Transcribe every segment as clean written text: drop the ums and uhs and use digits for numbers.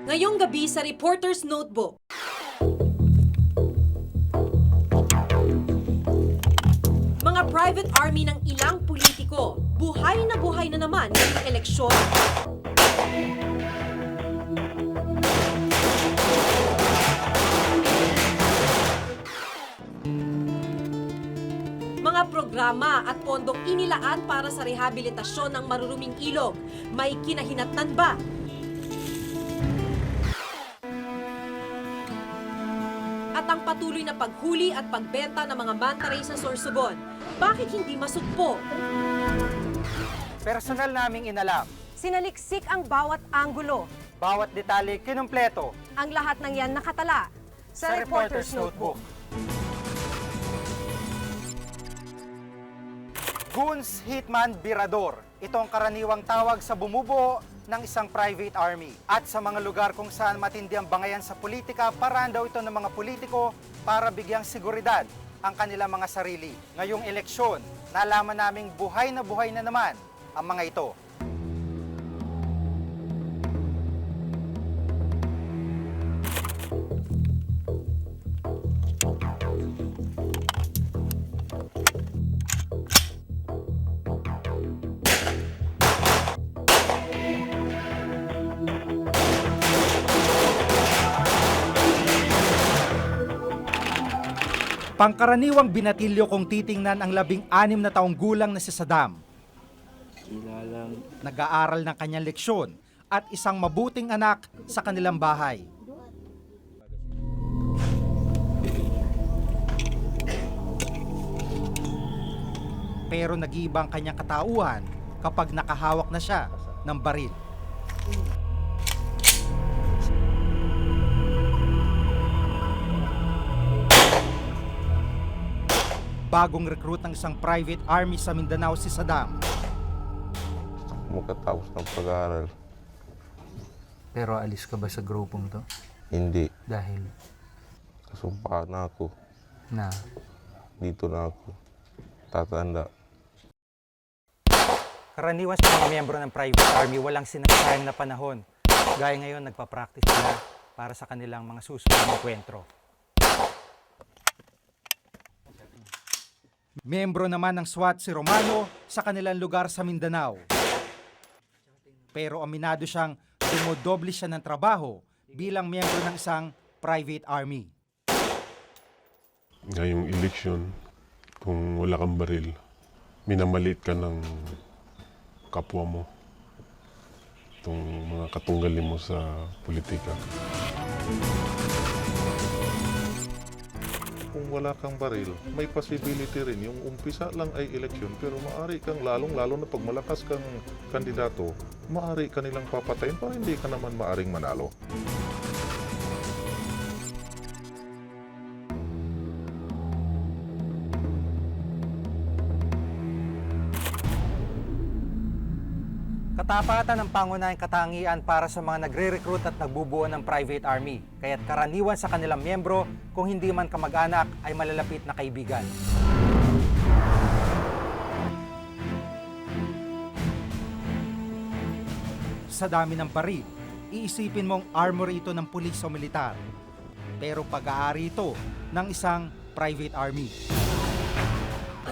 Ngayong gabi sa Reporter's Notebook. Mga private army ng ilang politiko, buhay na naman ng eleksyon. Mga programa at pondong inilaan para sa rehabilitasyon ng maruruming ilog, may kinahinatnan ba? At ang patuloy na paghuli at pagbenta ng mga manta ray sa Sorsogon, bakit hindi masugpo? Personal naming inalam. Sinaliksik ang bawat anggulo. Bawat detalye kinumpleto. Ang lahat ng yan nakatala sa Reporter's Notebook. Goons, Hitman, Birador. Ito ang karaniwang tawag sa bumubuo ng isang private army. At sa mga lugar kung saan matindi ang bangayan sa politika, paraan daw ito ng mga politiko para bigyang seguridad ang kanilang mga sarili. Ngayong eleksyon, nalaman naming buhay na naman ang mga ito. Pangkaraniwang binatilyo kung titingnan ang 16 na taong gulang na si Saddam. Nag-aaral ng kanyang leksyon at isang mabuting anak sa kanilang bahay. Pero nag-iiba ang kanyang katauhan kapag nakahawak na siya ng baril. Bagong recruit ng isang private army sa Mindanao si Saddam. Makatapos ng pag-aaral. Pero alis ka ba sa grupong to? Hindi. Dahil Kasumpa na ako. na Dito na ako. Tatanda. Karaniwan sa mga miyembro ng private army, walang sinasayang na panahon. Gaya ngayon, nagpa-practice sila para sa kanilang mga susunod na kwentro. Miyembro naman ng SWAT si Romano sa kanilang lugar sa Mindanao. Pero aminado siyang dumodoble siya ng trabaho bilang miyembro ng isang private army. Ngayong eleksyon, kung wala kang baril, minamalit ka ng kapwa mo. Itong mga katunggali mo sa politika. Kung wala kang baril, may possibility rin. Yung umpisa lang ay eleksyon, pero maaari kang lalong-lalo na pag malakas kang kandidato, maaari ka nilang papatayin para hindi ka naman maaring manalo. Katapatan ang pangunahing katangian para sa mga nagre-recruit at nagbubuo ng private army. Kaya't karaniwan sa kanilang miyembro, kung hindi man kamag-anak, ay malalapit na kaibigan. Sa dami ng baril, iisipin mong armory ito ng pulis o militar. Pero pag-aari ito ng isang private army.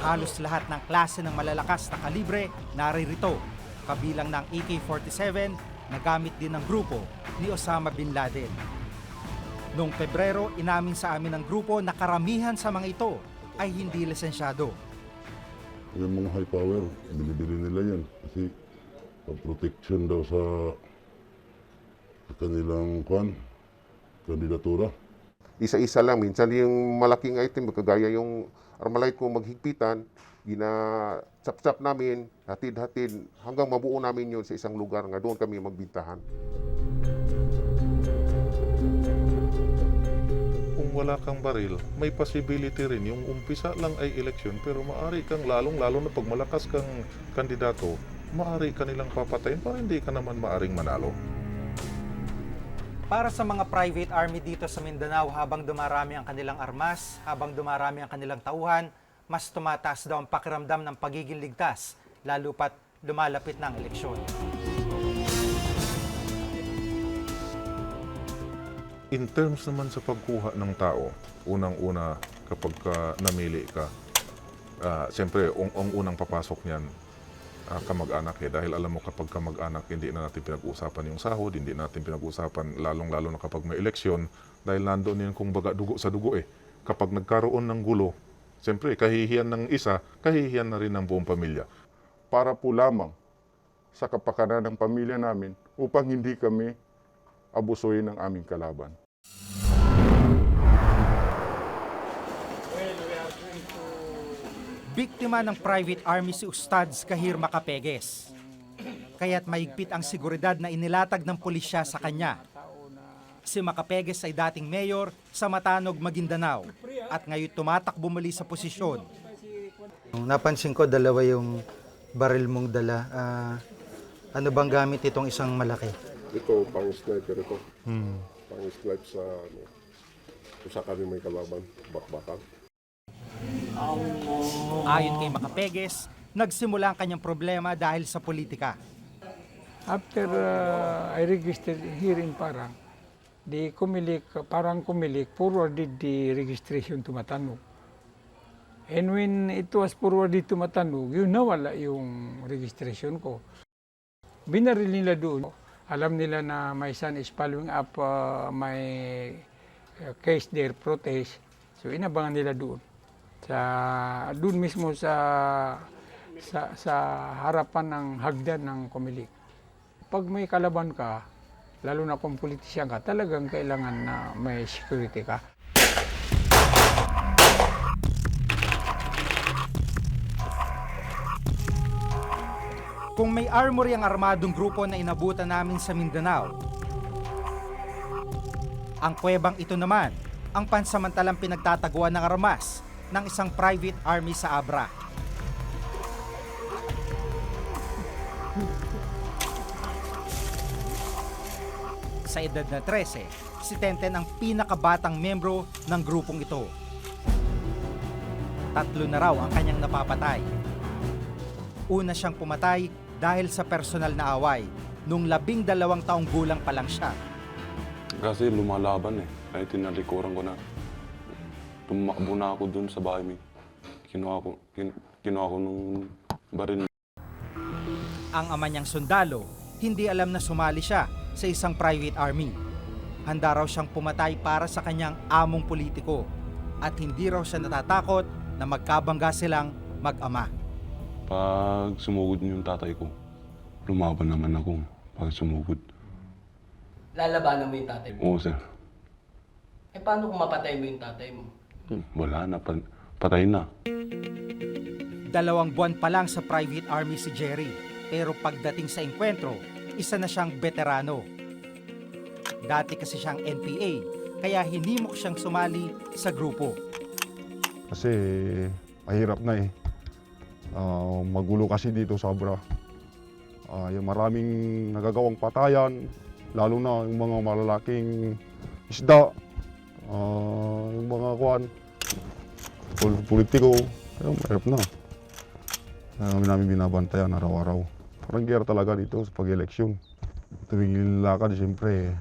Halos lahat ng klase ng malalakas na kalibre naririto, kabilang ng AK-47 na gamit din ng grupo ni Osama Bin Laden. Noong Pebrero, inamin sa amin ng grupo na karamihan sa mga ito ay hindi lisensyado. Yung mga high power, binibili nila yan kasi protection daw sa kanilang kandidatura. Isa-isa lang. Minsan yung malaking item, kagaya yung Armalite ko maghigpitan, gina-chap-chap namin, hatid-hatid, hanggang mabuo namin yun sa isang lugar nga doon kami magbintahan. Kung wala kang baril, may possibility rin. Yung umpisa lang ay eleksyon, pero maaari kang lalong-lalo na pag malakas kang kandidato, maaari ka nilang papatayin para hindi ka naman maaring manalo. Para sa mga private army dito sa Mindanao, habang dumarami ang kanilang armas, habang dumarami ang kanilang tauhan, mas tumataas daw ang pakiramdam ng pagiging ligtas, lalo pat lumalapit na ang eleksyon. In terms naman sa pagkuha ng tao, unang-una kapag namili ka, siyempre, ang unang papasok niyan, kamag-anak dahil alam mo kapag kamag-anak, hindi na natin pinag-uusapan yung sahod, hindi natin pinag-uusapan lalong-lalo na kapag may eleksyon, dahil nandoon yun kung baga dugo sa dugo Kapag nagkaroon ng gulo, siyempre, kahihiyan ng isa, kahihiyan na rin ng buong pamilya. Para po lamang sa kapakanan ng pamilya namin upang hindi kami abusuin ng aming kalaban. Biktima ng private army si Ustads Kahir Macapegues. Kaya't mahigpit ang seguridad na inilatag ng pulisya sa kanya. Si Macapegues ay dating mayor sa Matanog, Maguindanao at ngayon tumatakbo muli sa posisyon. Napansin ko dalawa yung baril mong dala. Ano bang gamit itong isang malaki? Ito, pang-sniper ito. Pang-snipe sa, kung sa kami may kalaban, bakbakan. Ayon kay Macapegues, nagsimula ang kanyang problema dahil sa politika. After I registered here in Parang, the Parang Kumilik forwarded the registration to Matanog. And when it was forwarded to Matanog, yun nawala yung registration ko. Binaril nila doon. Alam nila na my son is following up my case there, protest. So inabangan nila doon. Doon mismo sa harapan ng hagdan ng Kumilik. Pag may kalaban ka, lalo na kung politisyan ka, talagang kailangan na may security ka. Kung may armory ang armadong grupo na inabutan namin sa Mindanao, ang kuwebang ito naman ang pansamantalang pinagtataguan ng armas ng isang private army sa Abra. Sa edad na 13, si Tenten ang pinakabatang membro ng grupong ito. 3 na raw ang kanyang napapatay. Una siyang pumatay dahil sa personal na away nung 12 taong gulang pa lang siya. Kasi lumalaban Ay tinalikuran ko na. Tumakbo na ako dun sa bahay. Kinuha ko nung baril. Ang ama niyang sundalo, hindi alam na sumali siya sa isang private army. Handa raw siyang pumatay para sa kanyang among politiko at hindi raw siya natatakot na magkabangga silang mag-ama. Pag sumugod yung tatay ko, lumaban naman ako pag sumugod. Lalabanan mo yung tatay mo? Oo, sir. Eh, paano kung mapatay mo yung tatay mo? Wala na, patay na. 2 buwan pa lang sa private army si Jerry, pero pagdating sa enkwentro, isa na siyang veterano. Dati kasi siyang NPA, kaya hinimok siyang sumali sa grupo. Kasi mahirap na magulo kasi dito sa Abra. Yung maraming nagagawang patayan, lalo na yung mga malalaking isda, yung mga politiko, mahirap na. Kami namin binabantayan araw-araw. Parang gera talaga dito sa pag-eleksyon. Tuwing lakad, siyempre,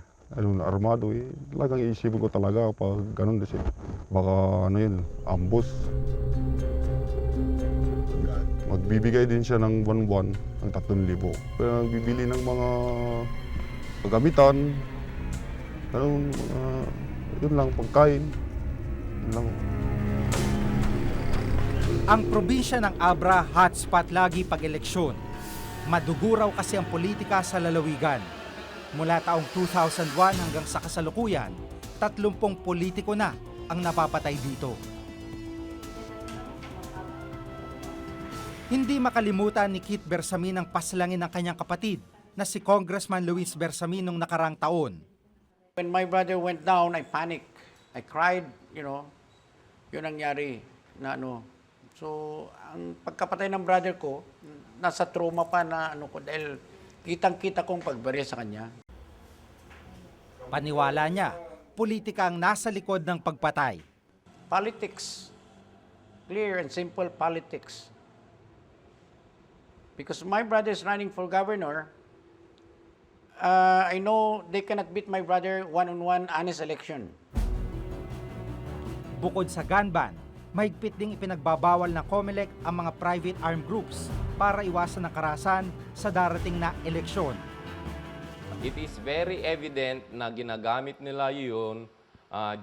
armado, talagang iisipin ko talaga pag ganun kasi. Baka ambos. Magbibigay din siya ng buwan-buwan ng 3,000. Kaya nagbibili ng mga pagamitan, yun lang, pagkain. Yun lang. Ang probinsya ng Abra hotspot lagi pag-eleksyon. Madugo raw kasi ang politika sa lalawigan. Mula taong 2001 hanggang sa kasalukuyan, 30 politiko na ang napapatay dito. Hindi makalimutan ni Kit Bersamin ang paslangin ng kanyang kapatid na si Congressman Luis Bersamin nung nakarang taon. When my brother went down, I panicked. I cried, yun nangyari na So, ang pagkapatay ng brother ko, nasa trauma pa na dahil kitang-kita kong pagbarya sa kanya. Paniwala niya, politika ang nasa likod ng pagpatay. Politics. Clear and simple politics. Because my brother is running for governor, I know they cannot beat my brother one-on-one honest election. Bukod sa gun ban, mahigpit ding ipinagbabawal ng COMELEC ang mga private armed groups para iwasan ang karahasan sa darating na eleksyon. It is very evident na ginagamit nila yun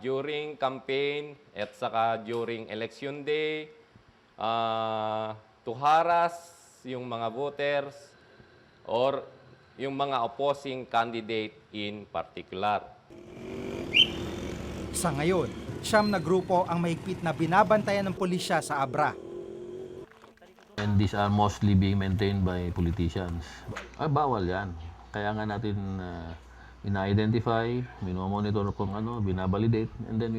during campaign at saka during election day to harass yung mga voters or yung mga opposing candidate in particular. Sa ngayon, 9 na grupo ang mahigpit na binabantayan ng pulisya sa Abra. And these are mostly being maintained by politicians. Bawal yan. Kaya nga natin ina-identify, minomonitor kung ano, binabalidate, and then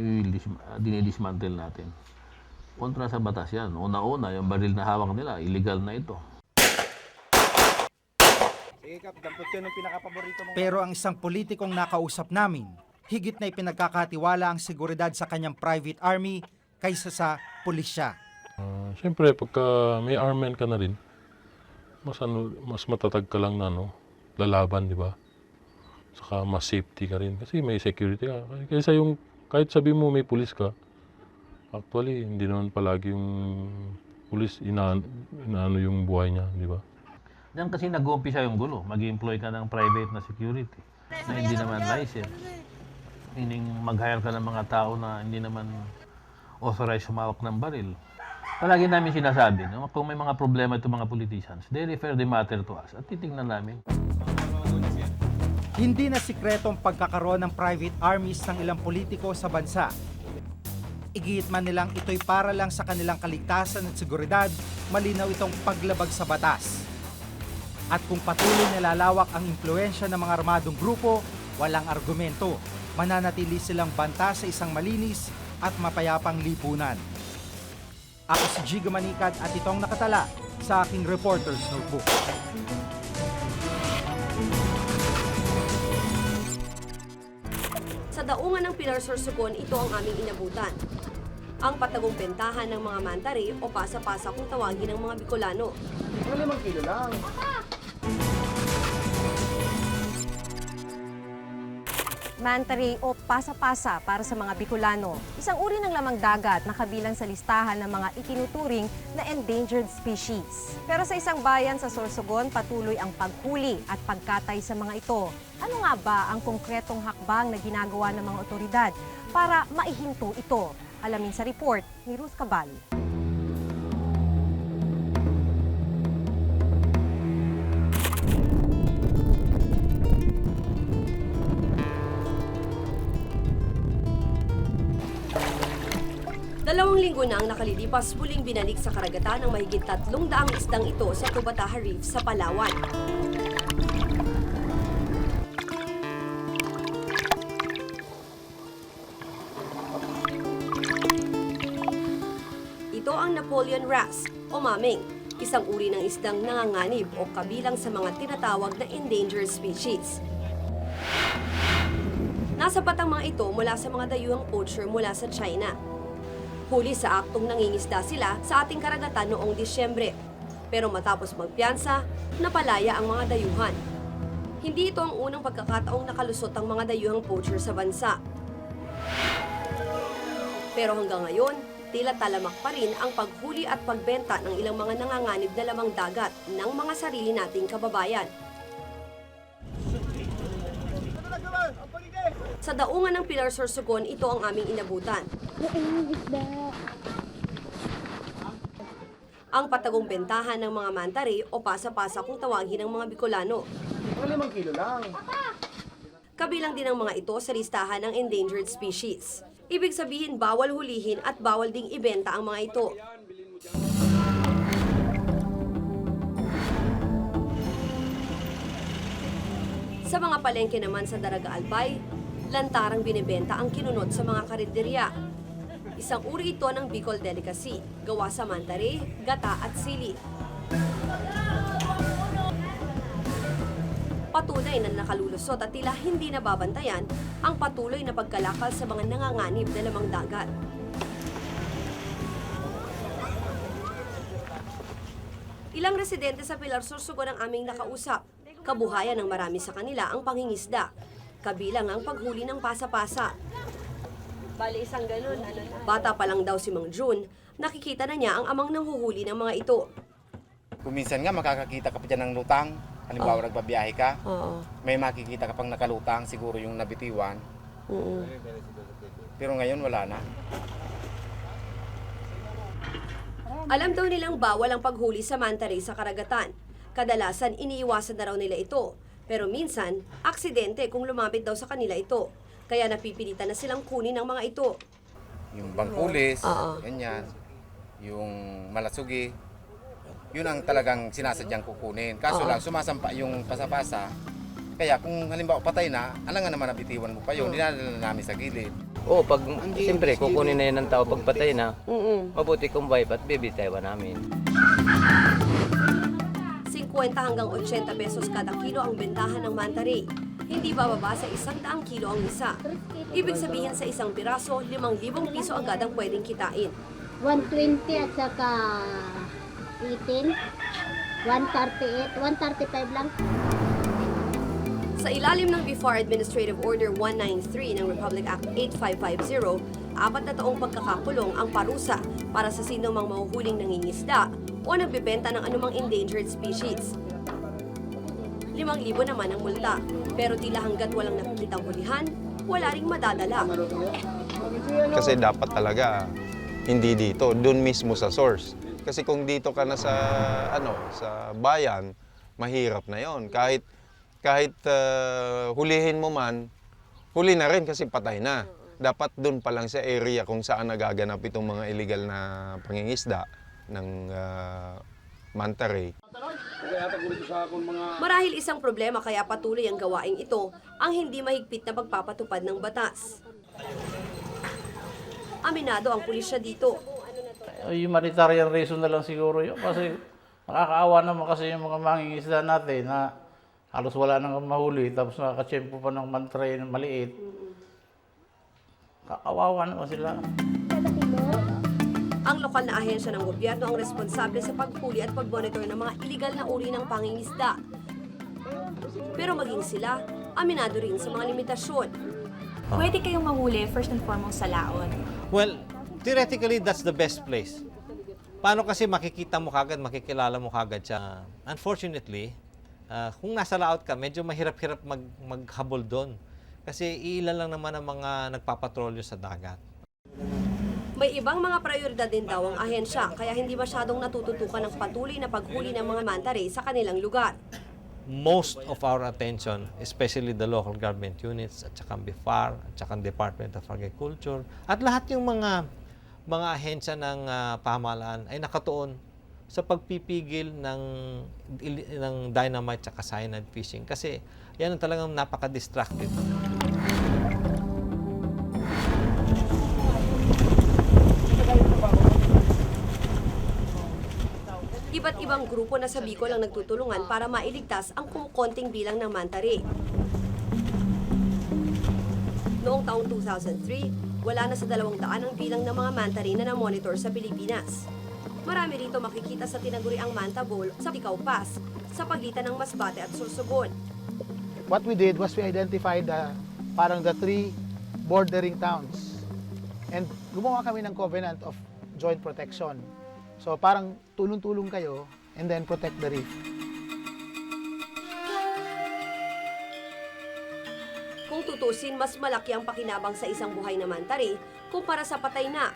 dinidismantle natin. Kontra sa batas yan. Una-una, yung baril na hawak nila, illegal na ito. Pero ang isang politikong nakausap namin, higit na ipinagkakatiwala ang seguridad sa kanyang private army kaysa sa pulisya. Siyempre, pagka may armen ka na rin, mas matatag ka lang na lalaban, di ba? Saka mas safety ka rin kasi may security ka. Kaysa yung, kahit sabi mo may pulis ka, actually, hindi naman palagi yung pulis inaano yung buhay niya, di ba? Diyan kasi nag-uumpisa yung gulo. Mag-employ ka ng private na security na hindi naman licensed. Meaning mag-hire ka ng mga tao na hindi naman authorized humawak ng baril. Palagi namin sinasabi, no? Kung may mga problema itong mga politicians, they refer the matter to us at titignan namin. Hindi na sikretong pagkakaroon ng private armies ng ilang politiko sa bansa. Igit man nilang ito'y para lang sa kanilang kaligtasan at seguridad, malinaw itong paglabag sa batas. At kung patuloy na lalawak ang impluensya ng mga armadong grupo, walang argumento. Mananatili silang banta sa isang malinis at mapayapang lipunan. Ako si Giga Manikad at itong nakatala sa aking Reporter's Notebook. Sa daungan ng Pilar Sorsogon, ito ang aming inabutan. Ang patagong bentahan ng mga mantari o pasa-pasa kung tawagin ng mga Bicolano. 5 kilo lang. Mantari o pasa-pasa para sa mga Bicolano, isang uri ng lamang dagat na kabilang sa listahan ng mga itinuturing na endangered species. Pero sa isang bayan sa Sorsogon, patuloy ang paghuli at pagkatay sa mga ito. Ano nga ba ang konkretong hakbang na ginagawa ng mga otoridad para maihinto ito? Alamin sa report ni Ruth Cabal. Dalawang linggo na ang nakalilipas, muling binalik sa karagatan ng mahigit 300 isdang ito sa Tubataha Reef sa Palawan. Ito ang Napoleon wrasse o maming, isang uri ng isdang nanganganib o kabilang sa mga tinatawag na endangered species. Nasapat ang mga ito mula sa mga dayuhang poacher mula sa China. Huli sa aktong nangingisda sila sa ating karagatan noong Disyembre. Pero matapos magpiyansa, napalaya ang mga dayuhan. Hindi ito ang unang pagkakataong nakalusot ang mga dayuhang poacher sa bansa. Pero hanggang ngayon, tila talamak pa rin ang paghuli at pagbenta ng ilang mga nanganganib na lamang dagat ng mga sarili nating kababayan. Sa daungan ng Pilar Sorsogon, ito ang aming inabutan. Ang patagong bentahan ng mga mantari o pasa-pasa kung tawagin ng mga Bicolano. 5 kilo lang. Kabilang din ang mga ito sa listahan ng endangered species. Ibig sabihin, bawal hulihin at bawal ding ibenta ang mga ito. Sa mga palengke naman sa Daraga Albay, lantarang binibenta ang kinunot sa mga karinderya. Isang uri ito ng Bicol delicacy, gawa sa mantari, gata at sili. Patunay na nakalulusot at tila hindi nababantayan ang patuloy na pagkalakal sa mga nanganganib na lamang dagat. Ilang residente sa Pilar Sorsogon ang aming nakausap. Kabuhayan ng marami sa kanila ang pangingisda, kabilang ang paghuli ng pasa-pasa. Bali, isang ganun, Bata pa lang daw si Mang June, nakikita na niya ang amang nanghuhuli ng mga ito. Kung minsan nga makakakita ka pa dyan ng lutang, halimbawa nagbabiyahe ka, may makikita ka pang nakalutang, siguro yung nabitiwan. Pero ngayon wala na. Alam daw nilang bawal ang paghuli sa manta ray sa karagatan. Kadalasan iniiwasan na raw nila ito. Pero minsan, aksidente kung lumapit daw sa kanila ito. Kaya napipilitan na silang kunin ang mga ito. Yung bangkulis, ganyan, yung malasugi, yun ang talagang sinasadyang kukunin. Kaso lang, sumasampa yung pasa-pasa. Kaya kung halimbawa patay na, alangan naman nabitiwan mo pa yun, dinadala namin sa gilid. Oo, pag siyempre kukunin na yun ng tao pag patay na, mabuti kung vibe at bibitawan namin. 50 hanggang 80 pesos kada kilo ang bentahan ng manta ray. Hindi bababa sa 100 kilo ang isa. Ibig sabihin sa isang piraso, 5,000 piso agad ang pwedeng kitain. 120 at saka 18, 138, 135 lang. Sa ilalim ng BIFAR Administrative Order 193 ng Republic Act 8550, 4 na taong pagkakakulong ang parusa para sa sino mang mahuhuling nangingisda o nagbebenta ng anumang endangered species. 5,000 naman ang multa, pero tila hanggat walang nakikitang hulihan, wala ring madadala. Kasi dapat talaga hindi dito, doon mismo sa source. Kasi kung dito ka na sa sa bayan, mahirap na 'yon. Kahit hulihin mo man, huli na rin kasi patay na. Dapat doon pa lang sa area kung saan nagaganap itong mga illegal na pangingisda ng manta ray. Marahil isang problema kaya patuloy ang gawaing ito ang hindi mahigpit na pagpapatupad ng batas. Aminado ang pulisya dito. Humanitarian reason na lang siguro yun kasi nakakaawa naman kasi yung mga mangingisda natin na halos wala nang mahuli tapos nakakatsyempo pa ng manta ray na maliit. Kakawawa naman sila. Ang lokal na ahensya ng gobyerno ang responsable sa paghuli at pagmonitor ng mga iligal na uri ng pangingisda. Pero maging sila, aminado rin sa mga limitasyon. Pwede kayong mahuli first and foremost sa laon. Well, theoretically, that's the best place. Paano kasi makikita mo kagad, makikilala mo kagad siya? Unfortunately, kung nasa laot ka, medyo mahirap-hirap maghabol doon. Kasi ilan lang naman ang mga nagpapatrolyo sa dagat. May ibang mga prioridad din daw ang ahensya, kaya hindi masyadong natututukan ng patuloy na paghuli ng mga manta ray sa kanilang lugar. Most of our attention, especially the local government units, at saka BIFAR, at saka Department of Agriculture, at lahat yung mga ahensya ng pamahalaan ay nakatuon sa pagpipigil ng dynamite at cyanide fishing. Kasi yan ang talagang napaka-destructive. Iba't ibang grupo na sa Bicol ang nagtutulungan para mailigtas ang kumukonting bilang ng manta ray. Noong taong 2003, wala na sa 200 ang bilang ng mga manta ray na na-monitor sa Pilipinas. Marami rito makikita sa tinaguriang Manta Bowl sa Licao Pass sa pagitan ng Masbate at Sorsogon. What we did was we identified parang the 3 bordering towns. And gumawa kami ng covenant of joint protection. So parang tulong-tulong kayo and then protect the reef. Kung tutusin, mas malaki ang pakinabang sa isang buhay na manta ray kumpara sa patay na.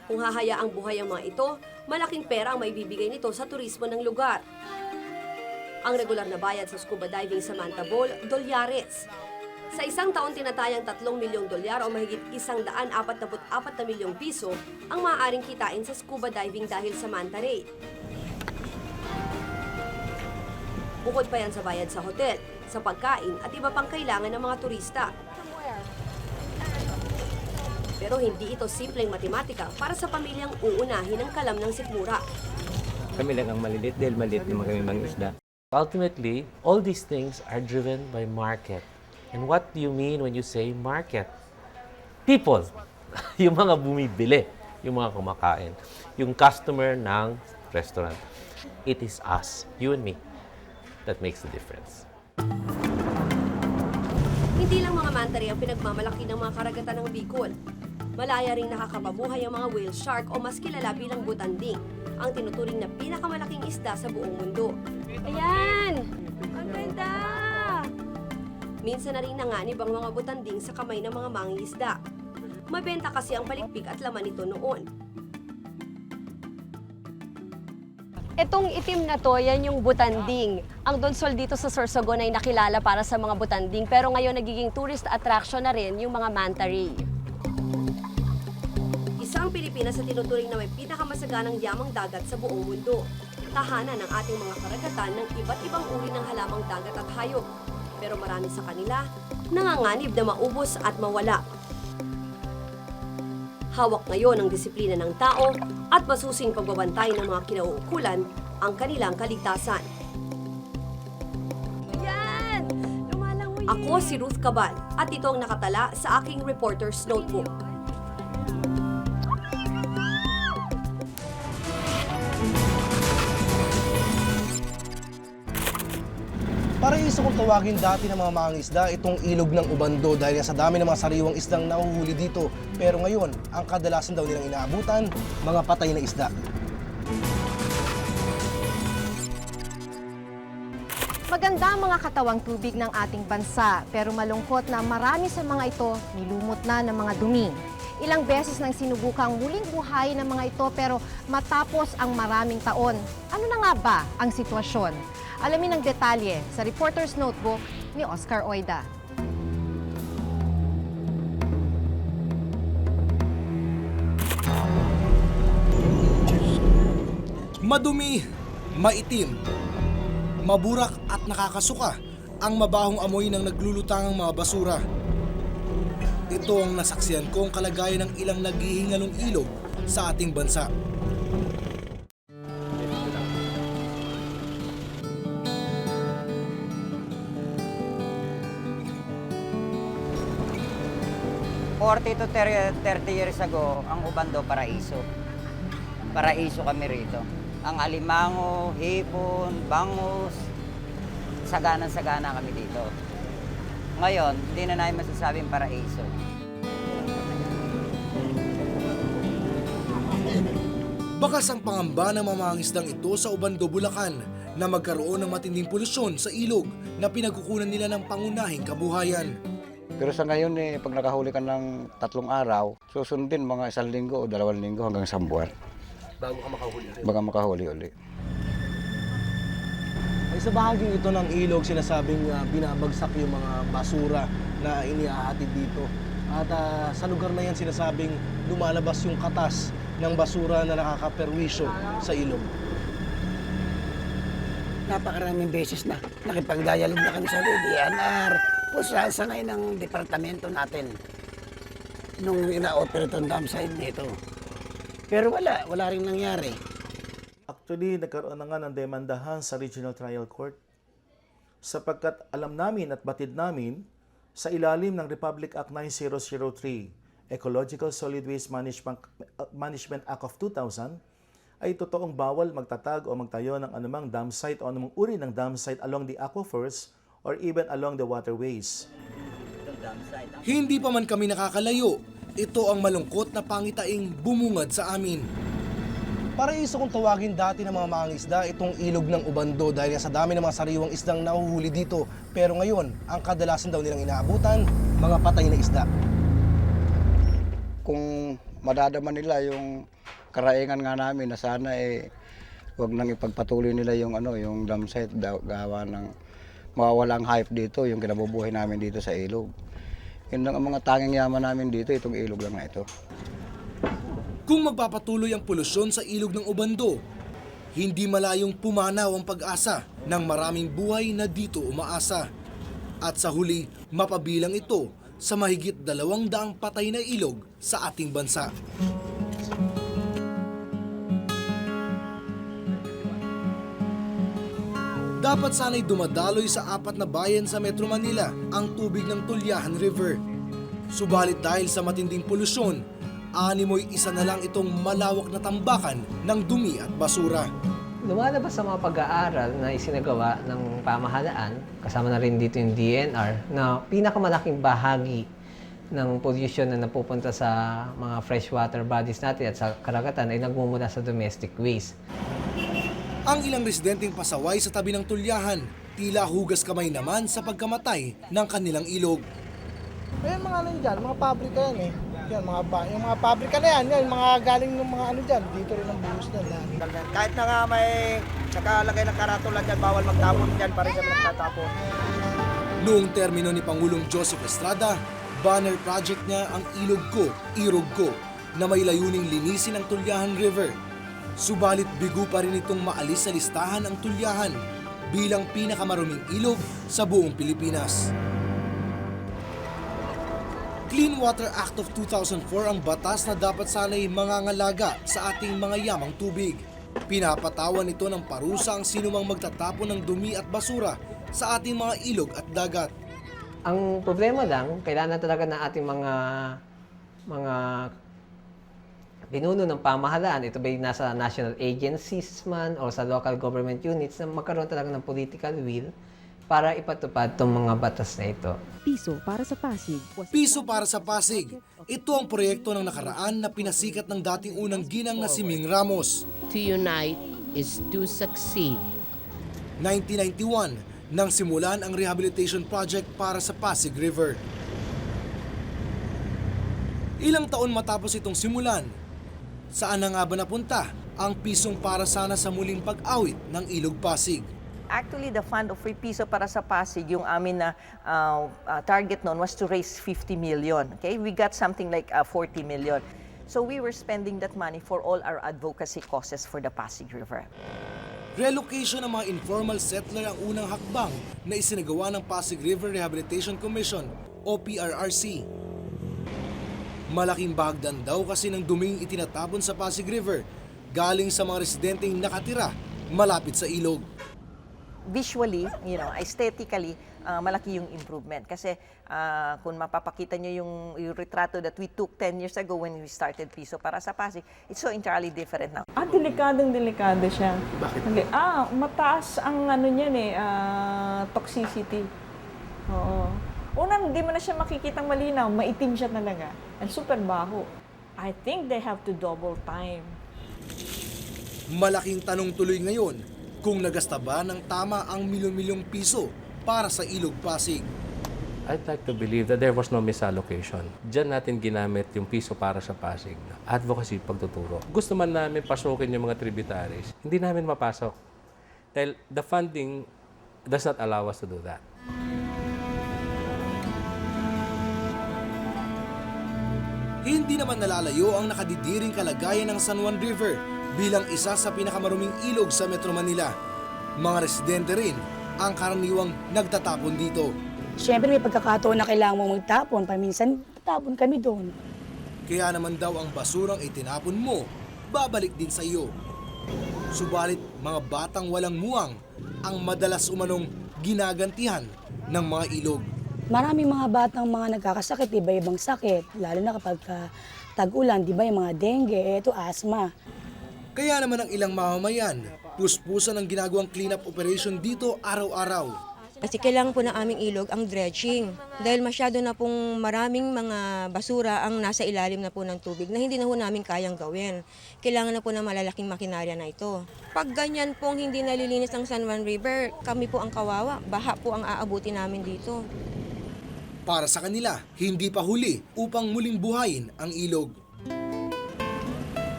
Kung hahayaang buhay ang mga ito, malaking pera ang maibibigay nito sa turismo ng lugar. Ang regular na bayad sa scuba diving sa Manta Bowl, $. Sa isang taon tinatayang $3 milyong o mahigit 144 na milyong piso ang maaaring kitain sa scuba diving dahil sa manta ray. Bukod pa yan sa bayad sa hotel, sa pagkain at iba pang kailangan ng mga turista. Pero hindi ito simpleng matematika para sa pamilyang uunahin ang kalam ng sikmura. Kami lang ang malilit dahil maliit naman kami mangisda. Ultimately, all these things are driven by market. And what do you mean when you say market? People. Yung mga bumibili, yung mga kumakain, yung customer ng restaurant. It is us, you and me. that makes the difference. Hindi lang mga manta rin ang pinagmamalaki ng mga karagatan ng Bicol. Malaya ring nakakapabuhay ang mga whale shark o mas kilala bilang butanding, ang tinuturing na pinakamalaking isda sa buong mundo. Ayan! Ang ganda! Minsan na rin nanganib ang mga butanding sa kamay ng mga mangingisda. Mabenta kasi ang palikpik at laman nito noon. Itong itim na to, yan yung butanding. Ang Donsol dito sa Sorsogon ay nakilala para sa mga butanding, pero ngayon nagiging tourist attraction na rin yung mga manta ray. Isang Pilipinas sa tinuturing na may pinakamasaganang yamang dagat sa buong mundo. Tahanan ng ating mga karagatan ng iba't ibang uri ng halamang dagat at hayop. Pero marami sa kanila nanganganib na maubos at mawala. Hawak ngayon ang disiplina ng tao at masusing pagbabantay ng mga kinauukulan ang kanilang kaligtasan. Yan! Lumalangoy! Ako si Ruth Cabal at ito ang nakatala sa aking reporter's notebook. Paraiso kung tawagin dati ng mga mangingisda itong ilog ng Ubando dahil sa dami ng mga sariwang isdang nahuhuli dito. Pero ngayon, ang kadalasan daw nilang inaabutan, mga patay na isda. Maganda ang mga katawang tubig ng ating bansa, pero malungkot na marami sa mga ito nilumot na ng mga dumi. Ilang beses nang sinubukang muling buhay ng mga ito pero matapos ang maraming taon. Ano na nga ba ang sitwasyon? Alamin ang detalye sa Reporter's Notebook ni Oscar Oida. Madumi, maitim, maburak at nakakasuka ang mabahong amoy ng naglulutangang mga basura. Ito ang nasaksiyan ko ang kalagayan ng ilang naghihingalong ilog sa ating bansa. To 30 years ago, ang Ubando, paraiso. Paraiso kami rito. Ang alimango, hipon, bangus, sagana-sagana kami dito. Ngayon, hindi na namin masasabing paraiso. Bakas ang pangamba ng mamangisdang ito sa Ubando, Bulacan na magkaroon ng matinding polusyon sa ilog na pinagkukunan nila ng pangunahing kabuhayan. Pero sa ngayon, pag nakahuli ka ng 3 araw, susundin mga 1 linggo o 2 linggo hanggang 1 buwan. Bago ka makahuli ulit. Baga makahuli ulit. Ay sa bahaging ito ng ilog, sinasabing binabagsak yung mga basura na inihahatid dito. At sa lugar na yan, sinasabing lumalabas yung katas ng basura na nakakaperwisyo sa ilog. Napakaraming beses na nakipag-dialogue na kami sa DNR. Sa ngayon ng departamento natin nung ina-operate ang dam side nito. Pero wala rin nangyari. Actually, nagkaroon na nga ng demandahan sa Regional Trial Court sapagkat alam namin at batid namin sa ilalim ng Republic Act 9003, Ecological Solid Waste Management Act of 2000, ay totoong bawal magtatag o magtayo ng anumang dam site o anumang uri ng dam site along the aquifers or even along the waterways. Hindi pa man kami nakakalayo, ito ang malungkot na pangitaing bumungad sa amin. Paraiso kung tawagin dati ng mga mangingisda itong ilog ng Ubando dahil sa dami ng mga sariwang isdang nahuhuli dito. Pero ngayon, ang kadalasan daw nilang inaabutan, mga patay na isda. Kung madadama nila yung karaingan nga namin na sana wag nang ipagpatuloy nila yung yung dam site gawa ng mawawalang hype dito, yung kinabubuhay namin dito sa ilog. Yun lang ang mga tanging yaman namin dito, itong ilog lang na ito. Kung magpapatuloy ang polusyon sa ilog ng Ubando, hindi malayong pumanaw ang pag-asa ng maraming buhay na dito umaasa. At sa huli, mapabilang ito sa mahigit 200 patay na ilog sa ating bansa. Dapat sana'y dumadaloy sa 4 na bayan sa Metro Manila ang tubig ng Tulyahan River. Subalit dahil sa matinding polusyon, animoy isa na lang itong malawak na tambakan ng dumi at basura. Lumalabas sa mga pag-aaral na isinagawa ng pamahalaan, kasama na rin dito yung DNR, na pinakamalaking bahagi ng pollution na napupunta sa mga freshwater bodies natin at sa karagatan ay nagmumula sa domestic waste. Ang ilang residenteng pasaway sa tabi ng tulyahan, tila hugas kamay naman sa pagkamatay ng kanilang ilog. Ayan mga ano dyan, mga pabrika yan eh. Yan, yung mga pabrika na yan, yung mga galing ng mga ano dyan, dito rin ang buhos na yan. Kahit na nga may nakalagay ng karatula dyan, bawal magtapon dyan, pa rin kami nagtatapon. Noong termino ni Pangulong Joseph Estrada, banner project niya ang Ilog Ko, Irog Ko, na may layuning linisin ang Tulyahan River. Subalit bigo pa rin itong maalis sa listahan ang Tulyahan bilang pinakamaruming ilog sa buong Pilipinas. Clean Water Act of 2004 ang batas na dapat sana'y mangangalaga sa ating mga yamang tubig. Pinapatawan ito ng parusa ang sinumang magtatapon ng dumi at basura sa ating mga ilog at dagat. Ang problema lang, kailangan talaga ng ating mga pinuno ng pamahalaan, ito ba'y nasa national agencies man o sa local government units, na magkaroon talaga ng political will para ipatupad itong mga batas na ito. Piso para sa Pasig. Piso para sa Pasig. Ito ang proyekto ng nakaraan na pinasikat ng dating unang ginang na si Ming Ramos. To unite is to succeed. 1991, nang simulan ang rehabilitation project para sa Pasig River. Ilang taon matapos itong simulan, saan na nga ba napunta ang pisong para sana sa muling pag-awit ng Ilog Pasig? Actually, the fund of Free Piso para sa Pasig, yung amin na target noon was to raise 50 million. Okay? We got something like 40 million. So we were spending that money for all our advocacy causes for the Pasig River. Relocation ng mga informal settler ang unang hakbang na isinagawa ng Pasig River Rehabilitation Commission o PRRC. Malaking bahagdan daw kasi ng duming itinatapon sa Pasig River galing sa mga residenteng nakatira malapit sa ilog. Visually, aesthetically, malaki yung improvement. Kasi kung mapapakita nyo yung retrato that we took 10 years ago when we started Piso para sa Pasig, it's so entirely different now. Delikado siya. Bakit? Mataas ang toxicity. Oo. Unang, hindi mo na siya makikitang malinaw, maitim siya talaga. And super baho. I think they have to double time. Malaking tanong tuloy ngayon, kung nagasta ba ng tama ang milyon-milyong piso para sa Ilog Pasig. I'd like to believe that there was no misallocation. Diyan natin ginamit yung piso para sa Pasig. Advocacy, pagtuturo. Gusto man namin pasukin yung mga tributaries, hindi namin mapasok. Dahil the funding does not allow us to do that. Hindi naman nalalayo ang nakadidiring kalagayan ng San Juan River bilang isa sa pinakamaruming ilog sa Metro Manila. Mga residente rin ang karaniwang nagtatapon dito. Siyempre may pagkakataon na kailangan mong magtapon, paminsan tapon kami doon. Kaya naman daw ang basurang itinapon mo, babalik din sa iyo. Subalit mga batang walang muwang ang madalas umanong ginagantihan ng mga ilog. Maraming mga batang mga nagkakasakit, iba-ibang sakit, lalo na kapag tag-ulan, di ba yung mga dengue, asthma. Kaya naman ang ilang mamamayan, puspusan ang ginagawang cleanup operation dito araw-araw. Kasi kailangan po ng aming ilog ang dredging. Dahil masyado na pong maraming mga basura ang nasa ilalim na po ng tubig na hindi na po namin kayang gawin. Kailangan na po ng malalaking makinarya na ito. Pag ganyan pong hindi nalilinis ang San Juan River, kami po ang kawawa. Baha po ang aabuti namin dito. Para sa kanila, hindi pa huli upang muling buhayin ang ilog.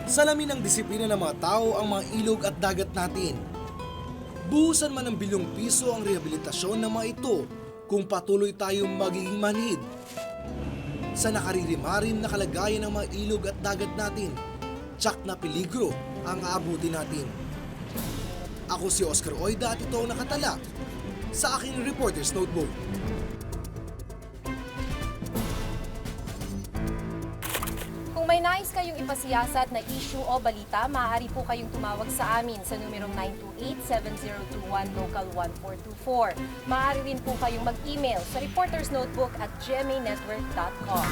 Salamin ng disiplina ng mga tao ang mga ilog at dagat natin. Buhusan man ng bilyong piso ang rehabilitasyon ng mga ito kung patuloy tayong magiging manhid sa nakaririmarim na kalagayan ng mga ilog at dagat natin. Tsak na peligro ang aabuti natin. Ako si Oscar Oida at ito ang nakatala sa aking Reporter's Notebook. Kung may nais kayong ipasiyasat na issue o balita, maaari po kayong tumawag sa amin sa numerong 928-7021 Local 1424. Maaari rin po kayong mag-email sa reportersnotebook@gmanetwork.com.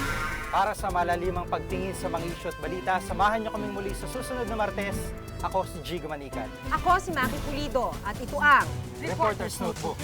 Para sa malalimang pagtingin sa mga issue at balita, samahan niyo kaming muli sa susunod na Martes. Ako si Jigo Manikan. Ako si Maki Pulido at ito ang Reporter's Notebook.